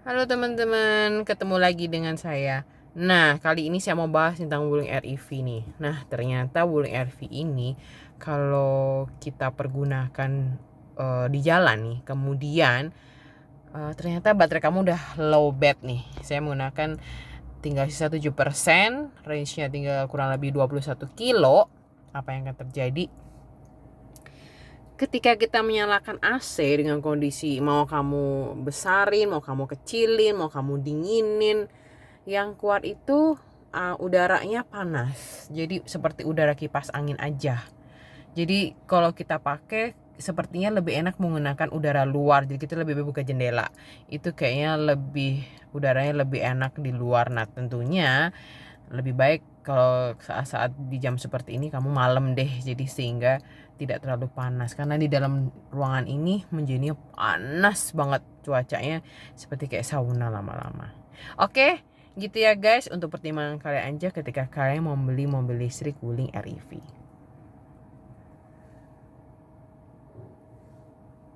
Halo teman-teman, ketemu lagi dengan saya. Nah, kali ini saya mau bahas tentang wuling REV nih. Nah, ternyata wuling REV ini kalau kita pergunakan di jalan nih, kemudian ternyata baterai kamu udah low bat nih. Saya menggunakan tinggal sisa 7%, range-nya tinggal kurang lebih 21 kilo. Apa yang akan terjadi? Ketika kita menyalakan AC dengan kondisi mau kamu besarin, mau kamu kecilin, mau kamu dinginin, yang keluar itu udaranya panas. Jadi seperti udara kipas angin aja. Jadi kalau kita pakai sepertinya lebih enak menggunakan udara luar. Jadi kita lebih buka jendela. Itu kayaknya lebih udaranya lebih enak di luar. Nah, tentunya lebih baik kalau saat-saat di jam seperti ini kamu malam deh, jadi sehingga tidak terlalu panas, karena di dalam ruangan ini menjadinya panas banget cuacanya, seperti kayak sauna lama-lama. Oke, gitu ya guys, untuk pertimbangan kalian aja ketika kalian mau beli mobil listrik wuling REV.